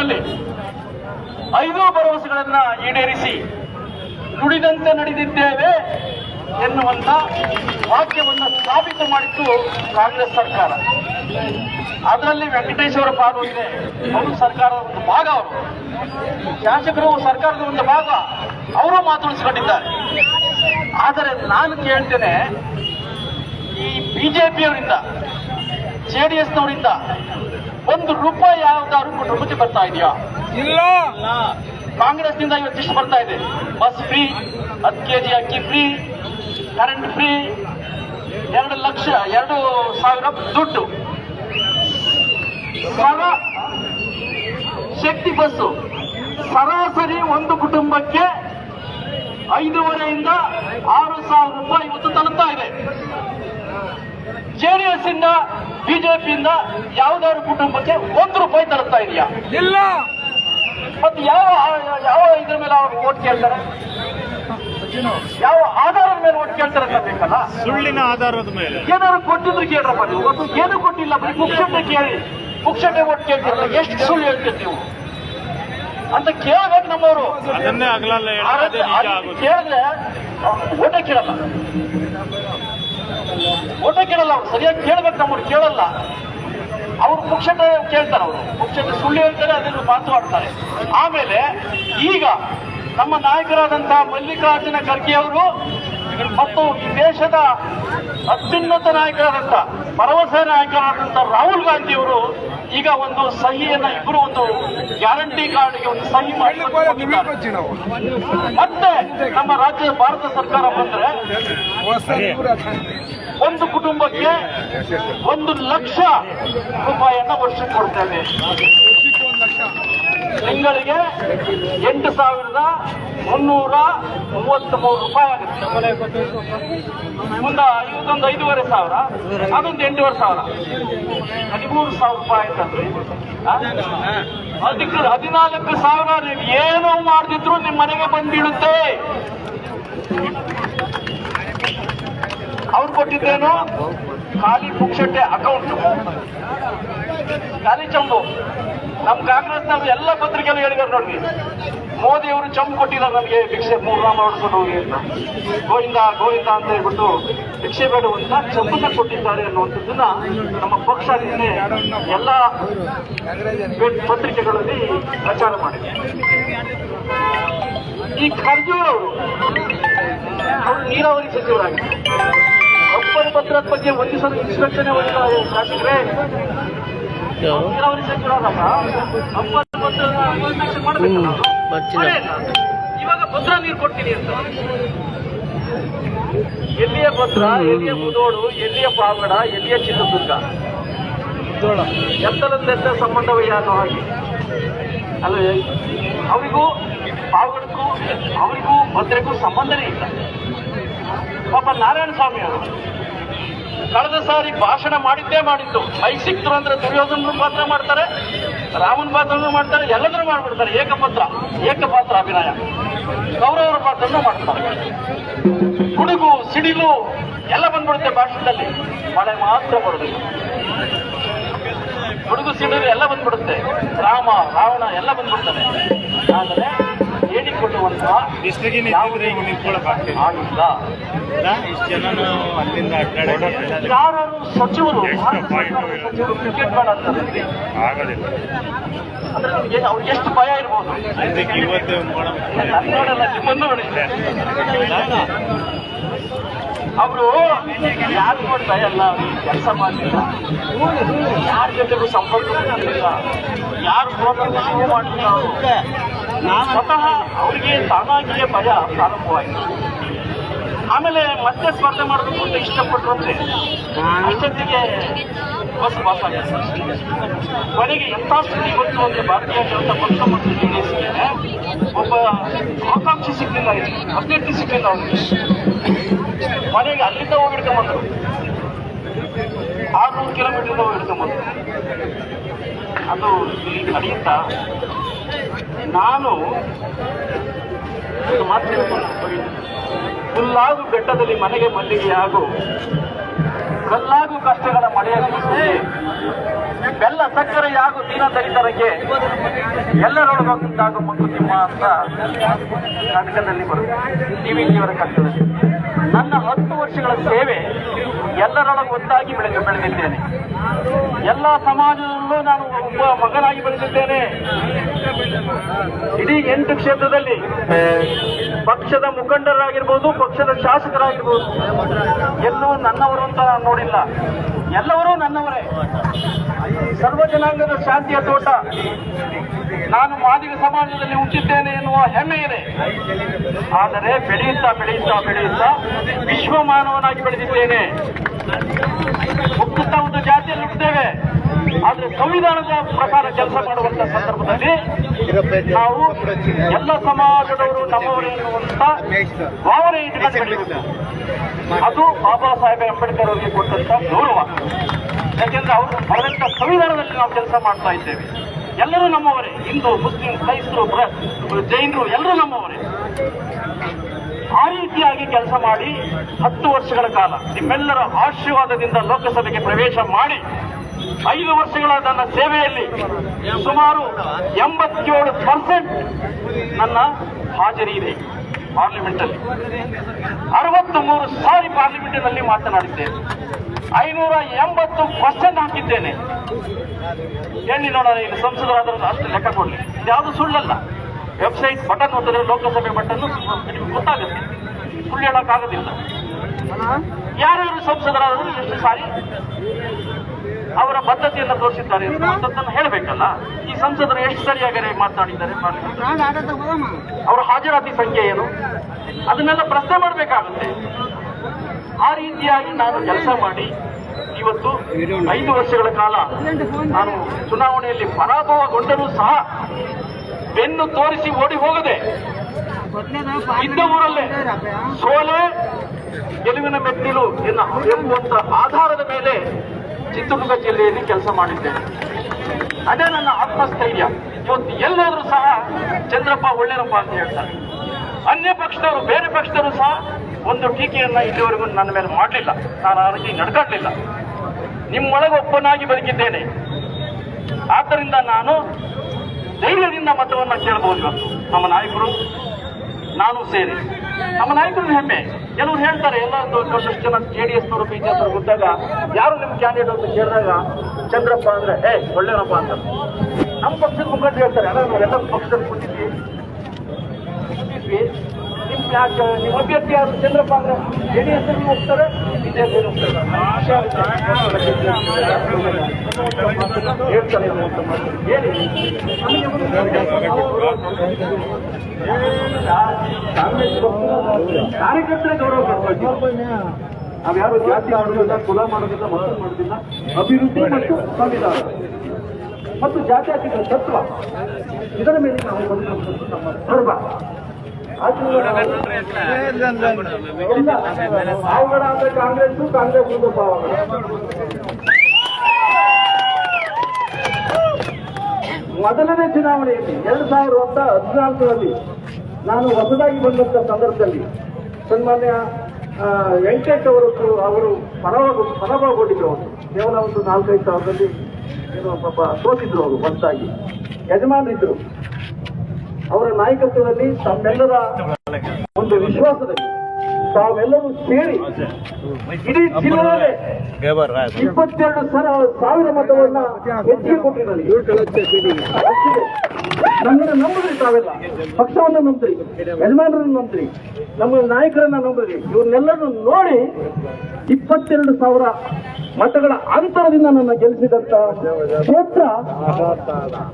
ವರ್ಷದಲ್ಲಿ 5 ಭರವಸೆಗಳನ್ನ ಈಡೇರಿಸಿ ನುಡಿದಂತೆ ನಡೆದಿದ್ದೇವೆ ಎನ್ನುವಂತ ವಾಕ್ಯವನ್ನು ಸಾಬೀತು ಮಾಡಿತ್ತು ಕಾಂಗ್ರೆಸ್ ಸರ್ಕಾರ. ಅದರಲ್ಲಿ ವೆಂಕಟೇಶ್ ಅವರ ಪಾಲು ಇದೆ. ಅವರು ಸರ್ಕಾರದ ಒಂದು ಭಾಗ, ಅವರು ಶಾಸಕರು ಸರ್ಕಾರದ ಒಂದು ಭಾಗ, ಅವರು ಮಾತನಾಡಿಸಿಕೊಂಡಿದ್ದಾರೆ. ಆದರೆ ನಾನು ಕೇಳ್ತೇನೆ, ಈ ಬಿಜೆಪಿಯವರಿಂದ ಜೆಡಿಎಸ್ನವರಿಂದ ₹1 ಯಾವ್ದಾದ್ರು ಕುಟುಂಬಕ್ಕೆ ಬರ್ತಾ ಇದೆಯಾ? ಇಲ್ಲ. ಕಾಂಗ್ರೆಸ್ನಿಂದ ಇವತ್ತಿಷ್ಟು ಬರ್ತಾ ಇದೆ. ಬಸ್ ಫ್ರೀ, 10 kg ಅಕ್ಕಿ ಫ್ರೀ, ಕರೆಂಟ್ ಫ್ರೀ, 2,00,000 ದುಡ್ಡು, ಶಕ್ತಿ ಬಸ್ಸು. ಸರಾಸರಿ ಒಂದು ಕುಟುಂಬಕ್ಕೆ 5,500 6,000 ಇವತ್ತು ತಲುಪ್ತಾ ಇದೆ. ಜೆಡಿಎಸ್ ಇಂದ ಬಿಜೆಪಿಯಿಂದ ಯಾವ್ದಾದ್ರು ಕುಟುಂಬಕ್ಕೆ ₹1 ತಲುಪ್ತಾ ಇದೆಯಾ? ಇಲ್ಲ. ಮತ್ತೆ ಯಾವ ಇದ್ರ ಮೇಲೆ ಅವ್ರು ಓಟ್ ಕೇಳ್ತಾರೆ? ಯಾವ ಆಧಾರದ ಮೇಲೆ ಓಟ್ ಕೇಳ್ತಾರೆ ಅಂತ ಬೇಕಲ್ಲ? ಸುಳ್ಳಿನ ಆಧಾರದ ಮೇಲೆ ಏನಾದ್ರು ಕೊಟ್ಟಿದ್ರು ಕೇಳ್ರಪ್ಪ. ನೀವು ಒಟ್ಟು ಏನು ಕೊಟ್ಟಿಲ್ಲ, ಬರೀ ಪುಕ್ಷಟೆ ಕೇಳಿ, ಪುಕ್ಷಟೆ ಓಟ್ ಕೇಳ್ತಿರಲ್ಲ. ಎಷ್ಟು ಸುಳ್ಳು ಹೇಳ್ತೀರಿ ನೀವು ಅಂತ ಕೇಳಬೇಕು ನಮ್ಮವರು. ಅದನ್ನೇ ಆಗಲ್ಲ ಕೇಳಿದ್ರೆ ಓಟೇ ಕೇಳಲ್ಲ, ಓಟೇ ಕೇಳಲ್ಲ. ಅವ್ರು ಸರಿಯಾಗಿ ಕೇಳ್ಬೇಕು, ನಮ್ಮವ್ರು ಕೇಳಲ್ಲ. ಅವರು ಪುಕ್ಷಟೆ ಕೇಳ್ತಾರೆ, ಅವರು ಪುಕ್ಷಟೆ ಸುಳ್ಳು ಹೇಳ್ತಾರೆ, ಅದನ್ನು ಮಾತನಾಡ್ತಾರೆ. ಆಮೇಲೆ ಈಗ ನಮ್ಮ ನಾಯಕರಾದಂತಹ ಮಲ್ಲಿಕಾರ್ಜುನ ಖರ್ಗೆ ಅವರು ಮತ್ತು ಈ ದೇಶದ ಅತ್ಯುನ್ನತ ನಾಯಕರಾದಂಥ, ಭರವಸೆ ನಾಯಕರಾದಂಥ ರಾಹುಲ್ ಗಾಂಧಿ ಅವರು ಈಗ ಒಂದು ಸಹಿಯನ್ನ, ಇಬ್ಬರು ಒಂದು ಗ್ಯಾರಂಟಿ ಕಾರ್ಡ್ಗೆ ಒಂದು ಸಹಿ ಮಾಡಿ ಮತ್ತೆ ನಮ್ಮ ರಾಜ್ಯದ ಭಾರತ ಸರ್ಕಾರ ಬಂದ್ರೆ ಒಂದು ಕುಟುಂಬಕ್ಕೆ ₹1,00,000 ವರ್ಷಕ್ಕೆ ಕೊಡ್ತೇವೆ. ತಿಂಗಳಿಗೆ ₹8,333 ಆಗುತ್ತೆ. ಮುಂದೆ ಇದೊಂದು 5,500, ಅದೊಂದು 8,500, ₹13,000 ಅಂತಂದ್ರೆ ಅದಕ್ಕೆ 14,000 ನೀವು ಏನೋ ಮಾಡ್ತಿದ್ರು ನಿಮ್ಮ ಮನೆಗೆ ಬಂದ್ಬಿಡುತ್ತೆ. ಅವ್ರು ಕೊಟ್ಟಿದ್ದೇನು? ಖಾಲಿ ಪುಕ್ಷಟೆ ಅಕೌಂಟ್, ಖಾಲಿ ಚಂಬು. ನಮ್ಮ ಕಾಂಗ್ರೆಸ್ನವರು ಎಲ್ಲ ಪತ್ರಿಕೆಗಳು ಹೇಳಿದಾರೆ ನೋಡಿ, ಮೋದಿ ಅವರು ಚಂಬು ಕೊಟ್ಟಿದ್ದಾರೆ ನಮಗೆ ಭಿಕ್ಷೆ 3 ರಾಮ ಹೊಡ್ಕೊಂಡು ಹೋಗಿ ಅಂತ, ಗೋವಿಂದ ಗೋವಿಂದ ಅಂತ ಹೇಳ್ಬಿಟ್ಟು ಭಿಕ್ಷೆ ಬೇಡುವಂತ ಚಂಬನ್ನ ಕೊಟ್ಟಿದ್ದಾರೆ ಅನ್ನುವಂಥದ್ದನ್ನ ನಮ್ಮ ಪಕ್ಷ ನಿನ್ನೆ ಎಲ್ಲ ಪತ್ರಿಕೆಗಳಲ್ಲಿ ಪ್ರಚಾರ ಮಾಡಿದೆ. ಈ ಖರ್ಗೆ ಅವರು ನೀರಾವರಿ ಸಚಿವರಾಗಿದ್ದಾರೆ. ಒಪ್ಪಂದ ಪತ್ರದ ಬಗ್ಗೆ ವಂದಿಸಲು ಇನ್ಸ್ಟ್ರಕ್ಷನ್ ಶಾಸಕರೇ, ನೀರಾವರಿ ಸಚಿವರಾದಾಗ ಒಪ್ಪಂದ ಪತ್ರ ಮಾಡಬೇಕಲ್ಲ. ಇವಾಗ ಭದ್ರಾ ನೀರು ಕೊಡ್ತೀನಿ ಅಂತ, ಎಲ್ಲಿಯ ಭದ್ರಾ, ಎಲ್ಲಿಯ ಮುದೋಡು, ಎಲ್ಲಿಯ ಪಾವಗಡ, ಎಲ್ಲಿಯ ಚಿತ್ರದುರ್ಗ, ಎತ್ತಲಂದೆತ್ತ ಸಂಬಂಧವಯ್ಯ ಅನ್ನೋ ಹಾಗೆ ಅಲ್ಲ. ಅವರಿಗೂ ಪಾವಗಡಕ್ಕೂ ಅವರಿಗೂ ಭದ್ರೆಗೂ ಸಂಬಂಧನೇ ಇಲ್ಲ. ಪಾಪ ನಾರಾಯಣ ಸ್ವಾಮಿ ಅವರು ಕಳೆದ ಸಾರಿ ಭಾಷಣ ಮಾಡಿದ್ದು, ಮೈಕ್ ಸಿಕ್ತರು ಅಂದ್ರೆ ದುರ್ಯೋಧನ ಪಾತ್ರ ಮಾಡ್ತಾರೆ, ರಾಮನ ಪಾತ್ರನೂ ಮಾಡ್ತಾರೆ, ಎಲ್ಲದನ್ನೂ ಮಾಡ್ಬಿಡ್ತಾರೆ. ಏಕಪಾತ್ರ ಅಭಿನಯ. ಕೌರವರ ಪಾತ್ರನೂ ಮಾಡ್ತಾರೆ. ಗುಡುಗು ಸಿಡಿಲು ಎಲ್ಲ ಬಂದ್ಬಿಡುತ್ತೆ ಭಾಷಣದಲ್ಲಿ, ಮಳೆ ಮಾತ್ರ ಬರೋದಿಲ್ಲ. ಗುಡುಗು ಸಿಡಿಲು ಎಲ್ಲ ಬಂದ್ಬಿಡುತ್ತೆ, ರಾಮ ರಾವಣ ಎಲ್ಲ ಬಂದ್ಬಿಡ್ತಾರೆ. ಆದರೆ ಹೇಳಿಕೊಡುವಂತಹ ಆಗಿಲ್ಲ. ಯಾರು ಸಚಿವರು ಕ್ರಿಕೆಟ್ ಬೇಡ ಅಂತಾರೆ ಅಂದ್ರೆ ಅವ್ರಿಗೆ ಎಷ್ಟು ಭಯ ಇರ್ಬೋದು. ಅವರು ಯಾರು ಕೂಡ ಭಯ ಇಲ್ಲ, ಕೆಲಸ ಮಾಡಲಿಲ್ಲ, ಯಾರ ಜೊತೆಗೂ ಸಂಪರ್ಕ ಮಾಡಲಿಲ್ಲ, ಯಾರು ಶುರು ಮಾಡಲಿಲ್ಲ. ಅವರು ಸ್ವತಃ ಅವರಿಗೆ ತಾನಾಗಿಯೇ ಭಯ ಪ್ರಾರಂಭವಾಯಿತು. ಆಮೇಲೆ ಮತ್ತೆ ಸ್ಪರ್ಧೆ ಮಾಡಬೇಕು ಅಂತ ಇಷ್ಟಪಟ್ಟರು ಅಂದ್ರೆ ಅಷ್ಟೊತ್ತಿಗೆ ಬಸ್ ಪಾಸ್ ಆಗಿದೆ. ಕೊನೆಗೆ ಎಂಥ ಸ್ಥಿತಿ ಬಂತು ಅಂದ್ರೆ ಭಾರತೀಯ ಜನತಾ ಪಕ್ಷ ಮತ್ತು ಜೆಡಿಎಸ್ಗೆ ಒಬ್ಬ ಆಕಾಂಕ್ಷಿ ಸಿಕ್ಕಿಲ್ಲ, ಅಭ್ಯರ್ಥಿ ಸಿಕ್ಕಿಲ್ಲ ಅವ್ರಿಗೆ. ಮನೆಗೆ ಅಲ್ಲಿಂದ ಹೋಗಿಡ್ಕೊಂಬಂದ್ರು, 600 ಕಿಲೋಮೀಟರ್ ಹೋಗಿಡ್ಕೊಂಬಂದ್ರು. ಅದು ಇಲ್ಲಿ ನಡೆಯುತ್ತ ನಾನು ಮಾತ್ರ ಹುಲ್ಲಾಗು ಬೆಟ್ಟದಲ್ಲಿ ಮನೆಗೆ ಮಲ್ಲಿಗೆಯಾಗು, ಕಲ್ಲಾಗು ಕಷ್ಟಗಳ ಮಳೆಯ ಬೆಲ್ಲ ಸಕ್ಕರೆಯಾಗು ದೀನ ದಲಿತರಿಗೆ ಎಲ್ಲರೊಳಗೊಂದಾಗು ಮಂಕುತಿಮ್ಮ ಅಂತ ನಾಟಕದಲ್ಲಿ ಬರುತ್ತೆ. ಟಿವಿಜಿಯವರ ಕಥೆಯಲ್ಲಿ ನನ್ನ 10 ವರ್ಷಗಳ ಸೇವೆ ಎಲ್ಲರೊಳಗೊಂದಾಗಿ ಬೆಳೆದಿದ್ದೇನೆ. ಎಲ್ಲ ಸಮಾಜದಲ್ಲೂ ನಾನು ಒಬ್ಬ ಮಗನಾಗಿ ಬೆಳೆದಿದ್ದೇನೆ. ಇಡೀ 8 ಕ್ಷೇತ್ರದಲ್ಲಿ ಪಕ್ಷದ ಮುಖಂಡರಾಗಿರ್ಬೋದು, ಪಕ್ಷದ ಶಾಸಕರಾಗಿರ್ಬೋದು, ಎಲ್ಲೂ ನನ್ನವರು ಅಂತ ನಾನು ನೋಡಿಲ್ಲ. ಎಲ್ಲರೂ ನನ್ನವರೇ. ಸರ್ವ ಜನಾಂಗದ ಶಾಂತಿಯ ತೋಟ. ನಾನು ಮಾದಿಗ ಸಮಾಜದಲ್ಲಿ ಹುಟ್ಟಿದ್ದೇನೆ ಎನ್ನುವ ಹೆಮ್ಮೆ ಇದೆ. ಆದರೆ ಬೆಳೆಯುತ್ತಾ ಬೆಳೆಯುತ್ತಾ ಬೆಳೆಯುತ್ತಾ ವಿಶ್ವ ಮಾನವನಾಗಿ ಬೆಳೆದಿದ್ದೇನೆ. ಹುಟ್ಟುತ್ತಾ ಒಂದು ಜಾತಿಯಲ್ಲಿ ಹುಟ್ಟಿದ್ದೇವೆ. ಆದರೆ ಸಂವಿಧಾನದ ಪ್ರಕಾರ ಕೆಲಸ ಮಾಡುವಂತ ಸಂದರ್ಭದಲ್ಲಿ ನಾವು ಎಲ್ಲ ಸಮಾಜದವರು ನಮ್ಮವರು ಎನ್ನುವಂತ ಭಾವನೆ ಇಟ್ಟುಕೊಂಡು ಬೆಳೆಯಬೇಕು. ಅದು ಬಾಬಾ ಸಾಹೇಬ್ ಅಂಬೇಡ್ಕರ್ ಅವರಿಗೆ ಕೊಟ್ಟಂತ ಗೌರವ. ಯಾಕೆಂದ್ರೆ ಅವರು ಬರೆದಂತ ಸಂವಿಧಾನದಲ್ಲಿ ನಾವು ಕೆಲಸ ಮಾಡ್ತಾ ಇದ್ದೇವೆ. ಎಲ್ಲರೂ ನಮ್ಮವರೇ. ಹಿಂದೂ, ಮುಸ್ಲಿಂ, ಕ್ರೈಸ್ತರು, ಜೈನರು ಎಲ್ಲರೂ ನಮ್ಮವರೇ. ಆ ರೀತಿಯಾಗಿ ಕೆಲಸ ಮಾಡಿ 10 ವರ್ಷಗಳ ಕಾಲ ನಿಮ್ಮೆಲ್ಲರ ಆಶೀರ್ವಾದದಿಂದ ಲೋಕಸಭೆಗೆ ಪ್ರವೇಶ ಮಾಡಿ 5 ವರ್ಷಗಳ ನನ್ನ ಸೇವೆಯಲ್ಲಿ ಸುಮಾರು 87% ನನ್ನ ಹಾಜರಿ ಇದೆ. ಪಾರ್ಲಿಮೆಂಟಲ್ಲಿ 63 ಸಾರಿ ಪಾರ್ಲಿಮೆಂಟಿನಲ್ಲಿ ಮಾತನಾಡಿದ್ದೇನೆ. 580 ಹಾಕಿದ್ದೇನೆ. ಹೇಳಿ ನೋಡೋಣ, ಇಲ್ಲಿ ಸಂಸದರಾದ್ರೂ ಅಷ್ಟು ಲೆಕ್ಕ ಕೊಡಲಿ. ಯಾವುದು ಸುಳ್ಳಲ್ಲ. ವೆಬ್ಸೈಟ್ ಬಟನ್ ಒತ್ತಿದ್ರೆ ಲೋಕಸಭೆ ಬಟನ್ ನಿಮಗೆ ಗೊತ್ತಾಗುತ್ತೆ. ಸುಳ್ಳು ಹೇಳೋಕ್ಕಾಗೋದಿಲ್ಲ. ಯಾರ್ಯಾರು ಸಂಸದರಾದರೂ ಎಷ್ಟು ಸಾರಿ ಅವರ ಬದ್ಧತೆಯನ್ನು ತೋರಿಸಿದ್ದಾರೆ ಅಂತದ್ದನ್ನು ಹೇಳಬೇಕಲ್ಲ. ಈ ಸಂಸದರು ಎಷ್ಟು ಸರಿಯಾಗಿ ಮಾತನಾಡಿದ್ದಾರೆ, ಅವರ ಹಾಜರಾತಿ ಸಂಖ್ಯೆ ಏನು, ಅದನ್ನೆಲ್ಲ ಪ್ರಶ್ನೆ ಮಾಡಬೇಕಾಗುತ್ತೆ. ಆ ರೀತಿಯಾಗಿ ನಾನು ಕೆಲಸ ಮಾಡಿ ಇವತ್ತು 5 ವರ್ಷಗಳ ಕಾಲ ನಾನು ಚುನಾವಣೆಯಲ್ಲಿ ಪರಾಭವಗೊಂಡರೂ ಸಹ ಬೆನ್ನು ತೋರಿಸಿ ಓಡಿ ಹೋಗದೆ ಇದ್ದ ಊರಲ್ಲೇ ಸೋಲೆ ಗೆಲುವಿನ ಮೆಟ್ಟಿಲು ಎಂಬುವಂತ ಆಧಾರದ ಮೇಲೆ ಚಿತ್ರದುರ್ಗ ಜಿಲ್ಲೆಯಲ್ಲಿ ಕೆಲಸ ಮಾಡಿದ್ದೇನೆ. ಅದೇ ನನ್ನ ಆತ್ಮಸ್ಥೈರ್ಯ. ಇವತ್ತು ಎಲ್ಲಾದ್ರೂ ಸಹ ಚಂದ್ರಪ್ಪ ಒಳ್ಳೆಯಪ್ಪ ಅಂತ ಹೇಳ್ತಾರೆ. ಅನ್ಯ ಪಕ್ಷದವರು, ಬೇರೆ ಪಕ್ಷದವರು ಸಹ ಒಂದು ಟೀಕೆಯನ್ನ ಇಲ್ಲಿವರೆಗೂ ನನ್ನ ಮೇಲೆ ಮಾಡಲಿಲ್ಲ. ನಾನು ಆ ರೀತಿ ನಡ್ಕಡ್ಲಿಲ್ಲ. ನಿಮ್ಮೊಳಗೆ ಒಬ್ಬನಾಗಿ ಬದುಕಿದ್ದೇನೆ. ಆದ್ದರಿಂದ ನಾನು ಧೈರ್ಯದಿಂದ ಮತವನ್ನು ಕೇಳಬಹುದು. ಇವತ್ತು ನಮ್ಮ ನಾಯಕರು, ನಾನು ಸೇರಿ ನಮ್ಮ ನಾಯಕರು ಹೆಮ್ಮೆ. ಕೆಲವರು ಹೇಳ್ತಾರೆ, ಎಲ್ಲ ಒಂದಷ್ಟು ಜನ JDS-ನವರು, BJP-ನವರು ಗೊತ್ತಾಗ ಯಾರು ನಿಮ್ಮ ಕ್ಯಾಂಡಿಡೇಟ್ ಅಂತ ಕೇಳಿದಾಗ ಚಂದ್ರಪ್ಪ ಅಂದ್ರೆ ಒಳ್ಳೆಯಪ್ಪ ಅಂತ. ನಮ್ಮ ಪಕ್ಷದ ಮುಖಂಡರು ಹೇಳ್ತಾರೆ, ಅಲ್ಲ ನಾವೆಲ್ಲ ಪಕ್ಷದಲ್ಲಿ ಕೊಟ್ಟಿದ್ವಿ, ನಿಮ್ಮ ಅಭ್ಯರ್ಥಿ ಯಾರು ಚಂದ್ರಪ್ಪ ಅಂದ್ರೆ JDS ಹೋಗ್ತಾರೆ, BJP ಹೇಳ್ತಾರೆ. ಹೇಳಿ, ಕಾರ್ಯಕರ್ತರೇ ಗೌರವ ಕೊಡ್ಬೇಕು. ನಾವ್ಯಾರು ಜಾತಿ ಮಾಡೋದಿಲ್ಲ, ಕುಲ ಮಾಡೋದಿಲ್ಲ, ಮತ ಮಾಡೋದಿಲ್ಲ. ಅಭಿವೃದ್ಧಿ ಮತ್ತು ಸಂವಿಧಾನ ಮತ್ತು ಜಾತ್ಯತೀತ ತತ್ವ, ಇದರ ಮೇಲೆ ನಾವು ಬಂದಿರುವಂಥದ್ದು ನಮ್ಮ ಧರ್ಮ. ಪಾವಗಡ ಅಂದ್ರೆ ಕಾಂಗ್ರೆಸ್ ಒಂದು ಪಾವಗಡ. ಮೊದಲನೇ ಚುನಾವಣೆಯಲ್ಲಿ 2014ರಲ್ಲಿ ನಾನು ಹೊಸದಾಗಿ ಬಂದಂತ ಸಂದರ್ಭದಲ್ಲಿ ಸನ್ಮಾನ್ಯ ವೆಂಕಟೇಶ್ ಅವರು ಪರಾಭವಗೊಂಡಿದ್ರು. ಅವರು ಕೇವಲ ಒಂದು 4-5 ಸಾವಿರದಲ್ಲಿ ಏನೋ ಪಾಪ ಸೋತಿದ್ರು. ಅವರು ಹೊಸದಾಗಿ ಯಜಮಾನರಿದ್ರು. ಅವರ ನಾಯಕತ್ವದಲ್ಲಿ ತಮ್ಮೆಲ್ಲರ ಒಂದು ವಿಶ್ವಾಸದಲ್ಲಿ ತಾವೆಲ್ಲರೂ ಸೇರಿ ಇಡೀ ಜಿಲ್ಲೆಯಲ್ಲೇ 22,000 ಮತವನ್ನ ಹೆಚ್ಚಿಗೆ ಕೊಟ್ಟಿದ್ದಾರೆ. ನಮ್ಮನ್ನ ನಂಬಿದ್ರಿ, ತಾವೆಲ್ಲ ಪಕ್ಷವನ್ನು ನಂಬಿದ್ರಿ, ಯಜಮಾನರನ್ನು ನಂಬಿದ್ರಿ, ನಮ್ಮ ನಾಯಕರನ್ನ ನಂಬಿದ್ರಿ. ಇವ್ರನ್ನೆಲ್ಲರೂ ನೋಡಿ 22,000 ಮತಗಳ ಅಂತರದಿಂದ ನನ್ನ ಗೆಲ್ಲಿಸಿದಂತ ಕ್ಷೇತ್ರ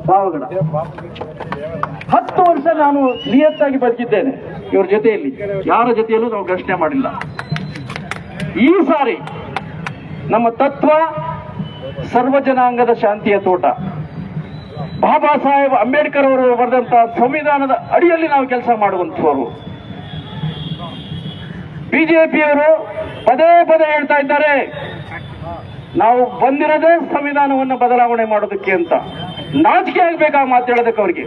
ಪಾವಗಡ. 10 ವರ್ಷ ನಾನು ನಿಯತ್ತಾಗಿ ಬದುಕಿದ್ದೇನೆ ಇವ್ರ ಜೊತೆಯಲ್ಲಿ. ಯಾರ ಜೊತೆಯಲ್ಲೂ ನಾವು ಘರ್ಷಣೆ ಮಾಡಿಲ್ಲ. ಈ ಸಾರಿ ನಮ್ಮ ತತ್ವ ಸರ್ವ ಜನಾಂಗದ ಶಾಂತಿಯ ತೋಟ. ಬಾಬಾ ಸಾಹೇಬ್ ಅಂಬೇಡ್ಕರ್ ಅವರು ಬರೆದಂತಹ ಸಂವಿಧಾನದ ಅಡಿಯಲ್ಲಿ ನಾವು ಕೆಲಸ ಮಾಡುವಂತವರು. ಬಿಜೆಪಿಯವರು ಪದೇ ಪದೇ ಹೇಳ್ತಾ ಇದ್ದಾರೆ, ನಾವು ಬಂದಿರೋದೇ ಸಂವಿಧಾನವನ್ನು ಬದಲಾವಣೆ ಮಾಡೋದಕ್ಕೆ ಅಂತ. ನಾಚಿಕೆ ಆಗ್ಬೇಕಾ ಮಾತು ಹೇಳೋದಕ್ಕೆ ಅವರಿಗೆ.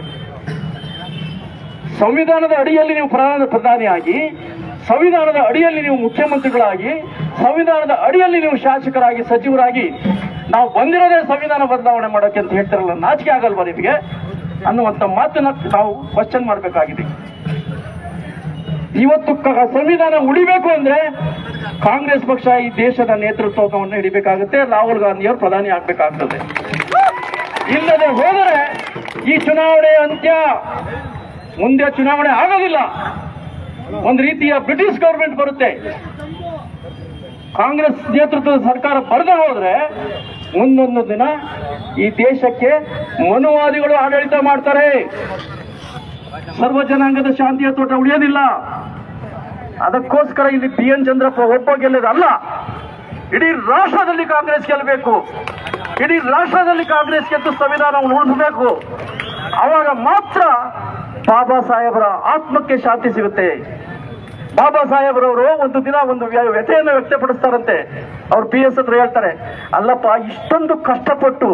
ಸಂವಿಧಾನದ ಅಡಿಯಲ್ಲಿ ನೀವು ಪ್ರಧಾನಿಯಾಗಿ, ಸಂವಿಧಾನದ ಅಡಿಯಲ್ಲಿ ನೀವು ಮುಖ್ಯಮಂತ್ರಿಗಳಾಗಿ, ಸಂವಿಧಾನದ ಅಡಿಯಲ್ಲಿ ನೀವು ಶಾಸಕರಾಗಿ, ಸಚಿವರಾಗಿ ನಾವು ಬಂದಿರೋದೇ ಸಂವಿಧಾನ ಬದಲಾವಣೆ ಮಾಡೋಕೆ ಅಂತ ಹೇಳ್ತಾರಲ್ಲ, ನಾಚಿಕೆ ಆಗಲ್ವಾ ನಿಮಗೆ ಅನ್ನುವಂಥ ಮಾತನ್ನ ನಾವು ಕ್ವಶನ್ ಮಾಡಬೇಕಾಗಿದೆ. ಇವತ್ತು ಸಂವಿಧಾನ ಉಳಿಬೇಕು ಅಂದ್ರೆ ಕಾಂಗ್ರೆಸ್ ಪಕ್ಷ ಈ ದೇಶದ ನೇತೃತ್ವವನ್ನು ಹಿಡಿಬೇಕಾಗುತ್ತೆ. ರಾಹುಲ್ ಗಾಂಧಿಯವರು ಪ್ರಧಾನಿ ಆಗ್ಬೇಕಾಗ್ತದೆ. ಇಲ್ಲದೆ ಹೋದರೆ ಈ ಚುನಾವಣೆ ಅಂತ್ಯ, ಮುಂದೆ ಚುನಾವಣೆ ಆಗೋದಿಲ್ಲ. ಒಂದು ರೀತಿಯ ಬ್ರಿಟಿಷ್ ಗವರ್ಮೆಂಟ್ ಬರುತ್ತೆ. ಕಾಂಗ್ರೆಸ್ ನೇತೃತ್ವದ ಸರ್ಕಾರ ಬರದೆ ಹೋದ್ರೆ ಮುಂದೊಂದು ದಿನ ಈ ದೇಶಕ್ಕೆ ಮನುವಾದಿಗಳು ಆಡಳಿತ ಮಾಡ್ತಾರೆ. ಸರ್ವ ಜನಾಂಗದ ಶಾಂತಿಯ ತೋಟ ಉಳಿಯೋದಿಲ್ಲ. ಅದಕ್ಕೋಸ್ಕರ ಇಲ್ಲಿ PN ಚಂದ್ರಪ್ಪ ಒಬ್ಬ ಗೆಲ್ಲದಲ್ಲ, ಇಡೀ ರಾಷ್ಟ್ರದಲ್ಲಿ ಕಾಂಗ್ರೆಸ್ ಗೆಲ್ಲಬೇಕು. ಇಡೀ ರಾಷ್ಟ್ರದಲ್ಲಿ ಕಾಂಗ್ರೆಸ್ ಗೆದ್ದು ಸಂವಿಧಾನವನ್ನು ಉಳಿಸಬೇಕು. ಆವಾಗ ಮಾತ್ರ ಬಾಬಾ ಸಾಹೇಬರ ಆತ್ಮಕ್ಕೆ ಶಾಂತಿ ಸಿಗುತ್ತೆ. ಬಾಬಾ ಸಾಹೇಬ್ರವರು ಒಂದು ದಿನ ಒಂದು ವ್ಯಥೆಯನ್ನು ವ್ಯಕ್ತಪಡಿಸ್ತಾರಂತೆ. ಅವ್ರು PS ಹತ್ರ ಹೇಳ್ತಾರೆ, ಅಲ್ಲಪ್ಪ, ಇಷ್ಟೊಂದು ಕಷ್ಟಪಟ್ಟು,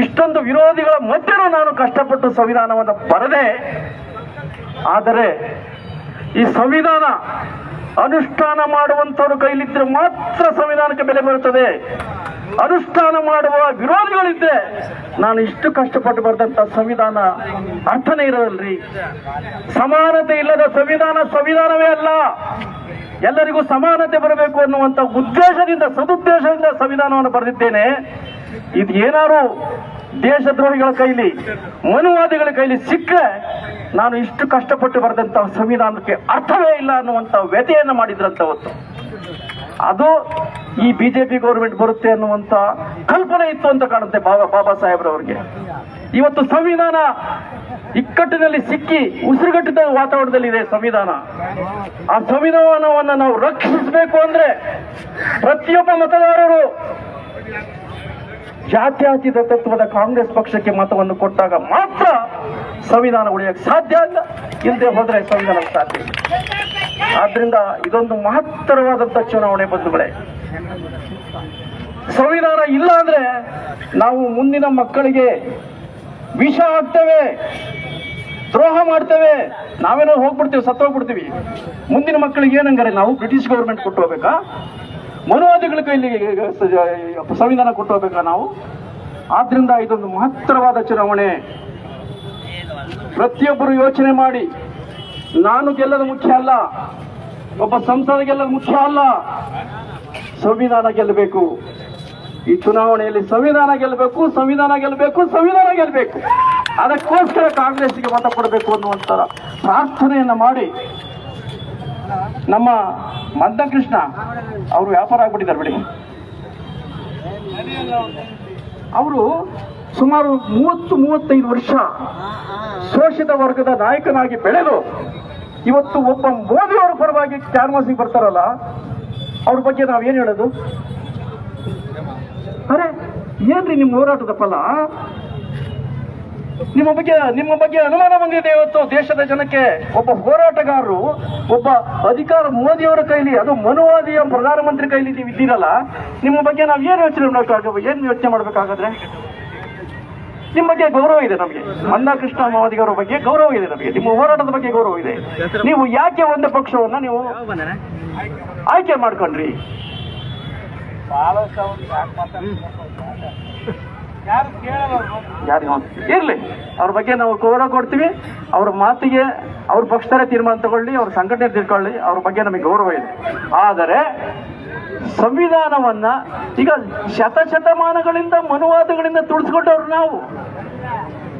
ಇಷ್ಟೊಂದು ವಿರೋಧಿಗಳ ಮಧ್ಯೆನೂ ನಾನು ಕಷ್ಟಪಟ್ಟು ಸಂವಿಧಾನವನ್ನು ಬರದೆ, ಆದರೆ ಈ ಸಂವಿಧಾನ ಅನುಷ್ಠಾನ ಮಾಡುವಂತವ್ರ ಕೈಲಿದ್ರೆ ಮಾತ್ರ ಸಂವಿಧಾನಕ್ಕೆ ಬೆಲೆ ಬರುತ್ತದೆ. ಅನುಷ್ಠಾನ ಮಾಡುವ ವಿರೋಧಿಗಳಿದ್ರೆ ನಾನು ಇಷ್ಟು ಕಷ್ಟಪಟ್ಟು ಬರೆದಂತ ಸಂವಿಧಾನ ಅರ್ಥನೇ ಇರೋದಲ್ರಿ. ಸಮಾನತೆ ಇಲ್ಲದ ಸಂವಿಧಾನವೇ ಅಲ್ಲ. ಎಲ್ಲರಿಗೂ ಸಮಾನತೆ ಬರಬೇಕು ಅನ್ನುವಂತ ಉದ್ದೇಶದಿಂದ, ಸದುದ್ದೇಶದಿಂದ ಸಂವಿಧಾನವನ್ನು ಬರೆದಿದ್ದೇನೆ. ಇದು ಏನಾದ್ರು ದೇಶದ್ರೋಹಿಗಳ ಕೈಲಿ, ಮನುವಾದಿಗಳ ಕೈಲಿ ಸಿಕ್ಕರೆ ನಾನು ಇಷ್ಟು ಕಷ್ಟಪಟ್ಟು ಬರೆದಂತಹ ಸಂವಿಧಾನಕ್ಕೆ ಅರ್ಥವೇ ಇಲ್ಲ ಅನ್ನುವಂತ ವ್ಯಥೆಯನ್ನು ಮಾಡಿದ್ರಂತ ಹೊತ್ತು. ಅದು ಈ ಬಿಜೆಪಿ ಗೌರ್ಮೆಂಟ್ ಬರುತ್ತೆ ಅನ್ನುವಂತ ಕಲ್ಪನೆ ಇತ್ತು ಅಂತ ಕಾಣುತ್ತೆ ಬಾಬಾ ಸಾಹೇಬ್ರವ್ರಿಗೆ. ಇವತ್ತು ಸಂವಿಧಾನ ಇಕ್ಕಟ್ಟಿನಲ್ಲಿ ಸಿಕ್ಕಿ ಉಸಿರುಗಟ್ಟಿದ ವಾತಾವರಣದಲ್ಲಿದೆ ಸಂವಿಧಾನ. ಆ ಸಂವಿಧಾನವನ್ನು ನಾವು ರಕ್ಷಿಸಬೇಕು ಅಂದ್ರೆ ಪ್ರತಿಯೊಬ್ಬ ಮತದಾರರು ಜಾತ್ಯತೀತ ತತ್ವದ ಕಾಂಗ್ರೆಸ್ ಪಕ್ಷಕ್ಕೆ ಮತವನ್ನು ಕೊಟ್ಟಾಗ ಮಾತ್ರ ಸಂವಿಧಾನ ಉಳಿಯಕ್ಕೆ ಸಾಧ್ಯ ಇಲ್ಲ. ಇಲ್ಲದೆ ಹೋದ್ರೆ ಸಂವಿಧಾನ ಸಾಧ್ಯ ಇಲ್ಲ. ಆದ್ರಿಂದ ಇದೊಂದು ಮಹತ್ತರವಾದಂತ ಚುನಾವಣೆ ಬಂಧುಗಳೇ. ಸಂವಿಧಾನ ಇಲ್ಲ ಅಂದ್ರೆ ನಾವು ಮುಂದಿನ ಮಕ್ಕಳಿಗೆ ವಿಷ ಹಾಕ್ತೇವೆ, ದ್ರೋಹ ಮಾಡ್ತೇವೆ. ನಾವೇನೋ ಹೋಗ್ಬಿಡ್ತೀವಿ, ಸತ್ತೋಗ್ಬಿಡ್ತೀವಿ. ಮುಂದಿನ ಮಕ್ಕಳಿಗೆ ಏನಂಗಾರೆ ನಾವು ಬ್ರಿಟಿಷ್ ಗೌರ್ಮೆಂಟ್ ಕೊಟ್ಟು ಹೋಗ್ಬೇಕಾ? ಮನುವಾದಿಗಳ ಕೈಲಿ ಸಂವಿಧಾನ ಕೊಟ್ಟು ಹೋಗ್ಬೇಕಾ ನಾವು? ಆದ್ರಿಂದ ಇದೊಂದು ಮಹತ್ತರವಾದ ಚುನಾವಣೆ. ಪ್ರತಿಯೊಬ್ಬರು ಯೋಚನೆ ಮಾಡಿ, ನಾನು ಗೆಲ್ಲದ ಮುಖ್ಯ ಅಲ್ಲ, ಒಬ್ಬ ಸಂಸದ ಗೆಲ್ಲದ ಮುಖ್ಯ ಅಲ್ಲ, ಸಂವಿಧಾನ ಗೆಲ್ಲಬೇಕು. ಈ ಚುನಾವಣೆಯಲ್ಲಿ ಸಂವಿಧಾನ ಗೆಲ್ಲಬೇಕು, ಸಂವಿಧಾನ ಗೆಲ್ಲಬೇಕು, ಸಂವಿಧಾನ ಗೆಲ್ಲಬೇಕು. ಅದಕ್ಕೋಸ್ಕರ ಕಾಂಗ್ರೆಸ್ಗೆ ಮತ ಕೊಡಬೇಕು ಅನ್ನುವಂತ ಪ್ರಾರ್ಥನೆಯನ್ನ ಮಾಡಿ, ನಮ್ಮ ಮಂದಕೃಷ್ಣ ಅವರು ವ್ಯಾಪಾರ ಆಗ್ಬಿಟ್ಟಿದ್ದಾರೆ ಬಿಡಿ. ಅವರು ಸುಮಾರು 30-35 ವರ್ಷ ಶೋಷಿತ ವರ್ಗದ ನಾಯಕನಾಗಿ ಬೆಳೆದು ಇವತ್ತು ಒಬ್ಬ ಮೋದಿಯವರ ಪರವಾಗಿ ಕ್ಯಾನ್ವಾಸಿಗೆ ಬರ್ತಾರಲ್ಲ, ಅವ್ರ ಬಗ್ಗೆ ನಾವೇನು ಹೇಳೋದು? ಅರೆ ಏನ್ರಿ ನಿಮ್ಮ ಹೋರಾಟದ ಫಲ? ನಿಮ್ಮ ಬಗ್ಗೆ ಅನುಮಾನ ಬಂದಿದೆ ಇವತ್ತು ದೇಶದ ಜನಕ್ಕೆ. ಒಬ್ಬ ಹೋರಾಟಗಾರರು, ಒಬ್ಬ ಅಧಿಕಾರ ಮೋದಿಯವರ ಕೈಲಿ, ಅದು ಮನುವಾದಿಯ ಪ್ರಧಾನಮಂತ್ರಿ ಕೈಲಿ ನೀವು ಇದ್ದೀರಲ್ಲ, ನಿಮ್ಮ ಬಗ್ಗೆ ನಾವು ಏನು ಯೋಚನೆ ಮಾಡಬೇಕಾಗಾದ್ರೆ? ನಿಮ್ಮ ಬಗ್ಗೆ ಗೌರವ ಇದೆ ನಮಗೆ. ಮಂದಕೃಷ್ಣ ಮಾದಿಗರ ಬಗ್ಗೆ ಗೌರವ ಇದೆ ನಮಗೆ. ನಿಮ್ಮ ಹೋರಾಟದ ಬಗ್ಗೆ ಗೌರವ ಇದೆ. ನೀವು ಯಾಕೆ ಒಂದು ಪಕ್ಷವನ್ನ ನೀವು ಆಯ್ಕೆ ಮಾಡ್ಕೊಂಡ್ರಿ? ಇರ್ಲಿ, ಅವ್ರ ಬಗ್ಗೆ ನಾವು ಗೌರವ ಕೊಡ್ತೀವಿ. ಅವ್ರ ಮಾತಿಗೆ ಅವ್ರ ಪಕ್ಷದವರೇ ತೀರ್ಮಾನ ತಗೊಳ್ಳಿ, ಅವ್ರ ಸಂಘಟನೆ ತಿಳ್ಕೊಳ್ಳಿ, ಅವ್ರ ಬಗ್ಗೆ ನಮಗೆ ಗೌರವ ಇದೆ. ಆದರೆ ಸಂವಿಧಾನವನ್ನ ಈಗ ಶತಮಾನಗಳಿಂದ ಮನುವಾದಗಳಿಂದ ತುಳಿಸ್ಕೊಟ್ಟವ್ರು ನಾವು.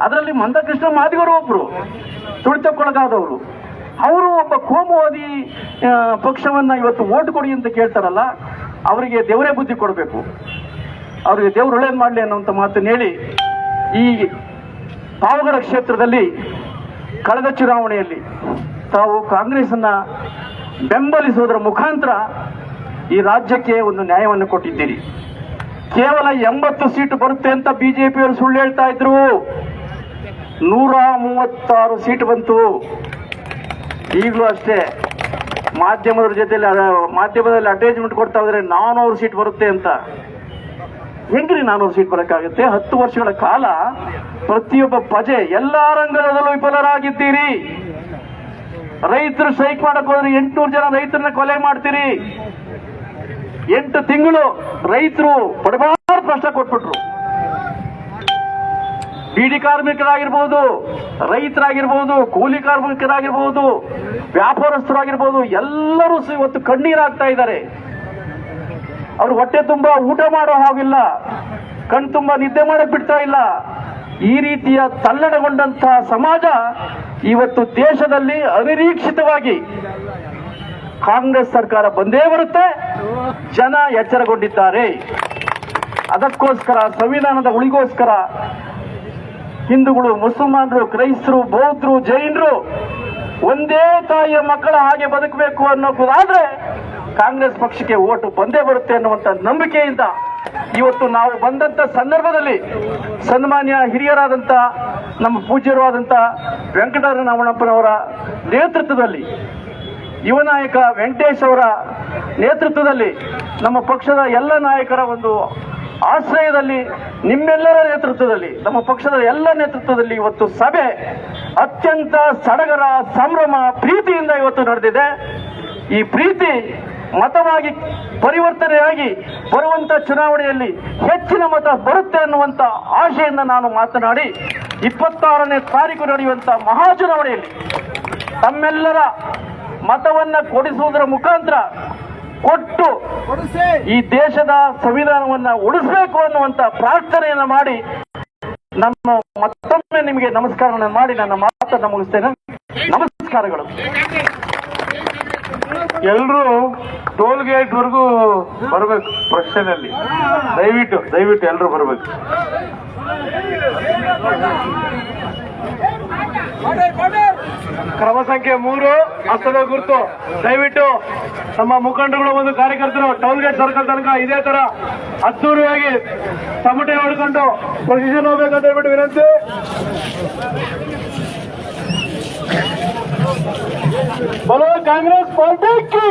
ಅದರಲ್ಲಿ ಮಂದಕೃಷ್ಣ ಮಾದಿಗರು ಒಬ್ರು ತುಳಿತಕ್ಕೊಳಗಾದವರು. ಅವರು ಒಬ್ಬ ಕೋಮುವಾದಿ ಪಕ್ಷವನ್ನ ಇವತ್ತು ಓಟ್ ಕೊಡಿ ಅಂತ ಕೇಳ್ತಾರಲ್ಲ, ಅವರಿಗೆ ದೇವರೇ ಬುದ್ಧಿ ಕೊಡಬೇಕು. ಅವರಿಗೆ ದೇವರು ಒಳ್ಳೇದು ಮಾಡಲಿ ಅನ್ನುವಂಥ ಮಾತನ್ನು ಹೇಳಿ, ಈ ಪಾವಗಡ ಕ್ಷೇತ್ರದಲ್ಲಿ ಕಳೆದ ಚುನಾವಣೆಯಲ್ಲಿ ತಾವು ಕಾಂಗ್ರೆಸ್ಸನ್ನ ಬೆಂಬಲಿಸುವುದರ ಮುಖಾಂತರ ಈ ರಾಜ್ಯಕ್ಕೆ ಒಂದು ನ್ಯಾಯವನ್ನು ಕೊಟ್ಟಿದ್ದೀರಿ. ಕೇವಲ 80 ಸೀಟು ಬರುತ್ತೆ ಅಂತ ಬಿಜೆಪಿಯವರು ಸುಳ್ಳು ಹೇಳ್ತಾ ಇದ್ರು. 136 ಸೀಟು ಬಂತು. ಈಗಲೂ ಅಷ್ಟೇ ಮಾಧ್ಯಮದವ್ರ ಜೊತೆಲಿ ಮಾಧ್ಯಮದಲ್ಲಿ ಅಟ್ಯಾಚ್ಮೆಂಟ್ ಕೊಡ್ತಾ ಇದ್ರೆ 400 ಸೀಟ್ ಬರುತ್ತೆ ಅಂತ. ಹೆಂಗ್ರಿ 400 ಸೀಟ್ ಬರಕ್ಕಾಗುತ್ತೆ? 10 ವರ್ಷಗಳ ಕಾಲ ಪ್ರತಿಯೊಬ್ಬ ಪ್ರಜೆ ಎಲ್ಲಾ ರಂಗದಲ್ಲೂ ವಿಫಲರಾಗಿದ್ದೀರಿ. ರೈತರು ಸ್ಟ್ರೈಕ್ ಮಾಡಕ್ ಹೋದ್ರೆ 800 ಜನ ರೈತರನ್ನ ಕೊಲೆ ಮಾಡ್ತೀರಿ. 8 ತಿಂಗಳು ರೈತರು ಎಲ್ಲರೂ ಪ್ರಶ್ನೆ ಕೊಟ್ಬಿಟ್ರು. ಬೀಡಿ ಕಾರ್ಮಿಕರಾಗಿರ್ಬೋದು, ರೈತರಾಗಿರ್ಬೋದು, ಕೂಲಿ ಕಾರ್ಮಿಕರಾಗಿರ್ಬೋದು, ವ್ಯಾಪಾರಸ್ಥರಾಗಿರ್ಬೋದು, ಎಲ್ಲರೂ ಇವತ್ತು ಕಣ್ಣೀರಾಗ್ತಾ ಇದ್ದಾರೆ. ಅವ್ರು ಹೊಟ್ಟೆ ತುಂಬಾ ಊಟ ಮಾಡೋ ಹಾಗಿಲ್ಲ, ಕಣ್ ತುಂಬಾ ನಿದ್ದೆ ಮಾಡಕ್ ಬಿಡ್ತಾ ಇಲ್ಲ. ಈ ರೀತಿಯ ತಲ್ಲಣಗೊಂಡಂತಹ ಸಮಾಜ ಇವತ್ತು ದೇಶದಲ್ಲಿ ಅನಿರೀಕ್ಷಿತವಾಗಿ ಕಾಂಗ್ರೆಸ್ ಸರ್ಕಾರ ಬಂದೇ ಬರುತ್ತೆ. ಜನ ಎಚ್ಚರಗೊಂಡಿದ್ದಾರೆ. ಅದಕ್ಕೋಸ್ಕರ ಸಂವಿಧಾನದ ಉಳಿಗೋಸ್ಕರ ಹಿಂದೂಗಳು, ಮುಸಲ್ಮಾನರು, ಕ್ರೈಸ್ತರು, ಬೌದ್ಧರು, ಜೈನರು ಒಂದೇ ತಾಯಿಯ ಮಕ್ಕಳ ಹಾಗೆ ಬದುಕಬೇಕು ಅನ್ನೋದಾದ್ರೆ ಕಾಂಗ್ರೆಸ್ ಪಕ್ಷಕ್ಕೆ ಓಟು ಬಂದೇ ಬರುತ್ತೆ ಅನ್ನುವಂಥ ನಂಬಿಕೆಯಿಂದ ಇವತ್ತು ನಾವು ಬಂದಂತ ಸಂದರ್ಭದಲ್ಲಿ ಸನ್ಮಾನ್ಯ ಹಿರಿಯರಾದಂಥ ನಮ್ಮ ಪೂಜ್ಯರಾದಂಥ ವೆಂಕಟರಮಣಪ್ಪನವರ ನೇತೃತ್ವದಲ್ಲಿ, ಯುವ ನಾಯಕ ವೆಂಕಟೇಶ್ ಅವರ ನೇತೃತ್ವದಲ್ಲಿ, ನಮ್ಮ ಪಕ್ಷದ ಎಲ್ಲ ನಾಯಕರ ಒಂದು ಆಶ್ರಯದಲ್ಲಿ, ನಿಮ್ಮೆಲ್ಲರ ನೇತೃತ್ವದಲ್ಲಿ, ನಮ್ಮ ಪಕ್ಷದ ಎಲ್ಲ ನೇತೃತ್ವದಲ್ಲಿ ಇವತ್ತು ಸಭೆ ಅತ್ಯಂತ ಸಡಗರ, ಸಂಭ್ರಮ, ಪ್ರೀತಿಯಿಂದ ಇವತ್ತು ನಡೆದಿದೆ. ಈ ಪ್ರೀತಿ ಮತವಾಗಿ ಪರಿವರ್ತನೆಯಾಗಿ ಬರುವಂತ ಚುನಾವಣೆಯಲ್ಲಿ ಹೆಚ್ಚಿನ ಮತ ಬರುತ್ತೆ ಅನ್ನುವಂತ ಆಶೆಯಿಂದ ನಾನು ಮಾತನಾಡಿ 26ನೇ ತಾರೀಕು ನಡೆಯುವಂತ ಮಹಾಚುನಾವಣೆಯಲ್ಲಿ ತಮ್ಮೆಲ್ಲರ ಮತವನ್ನ ಕೊಡಿಸುವುದರ ಮುಖಾಂತರ ಕೊಟ್ಟು ಈ ದೇಶದ ಸಂವಿಧಾನವನ್ನ ಉಳಿಸಬೇಕು ಅನ್ನುವಂತ ಪ್ರಾರ್ಥನೆಯನ್ನ ಮಾಡಿ ನಮ್ಮ ಮತ್ತೊಮ್ಮೆ ನಿಮಗೆ ನಮಸ್ಕಾರವನ್ನು ಮಾಡಿ ನನ್ನ ಮಾತನ್ನು ಮುಗಿಸ್ತೇನೆ. ನಮಸ್ಕಾರಗಳು. ಎಲ್ಲರೂ ಟೋಲ್ ಗೇಟ್ ವರೆಗೂ ಬರಬೇಕು. ಪ್ರಶ್ನೆಯಲ್ಲಿ ದಯವಿಟ್ಟು ಎಲ್ಲರೂ ಬರಬೇಕು. ಕ್ರಮ ಸಂಖ್ಯೆ 3 ಹಸ್ತದ ಗುರುತು. ದಯವಿಟ್ಟು ನಮ್ಮ ಮುಖಂಡರುಗಳು ಒಂದು ಕಾರ್ಯಕರ್ತರು ಟೋಲ್ ಗೇಟ್ ಸರ್ಕಲ್ ತನಕ ಇದೇ ತರ ಅದ್ದೂರಿಯಾಗಿ ತಮಟೆ ಹೊಡ್ಕೊಂಡು ಪೊಸಿಷನ್ ಹೋಗ್ಬೇಕಂತ ಹೇಳ್ಬಿಟ್ಟು ವಿನಂತಿ. बोलो कांग्रेस पार्टी की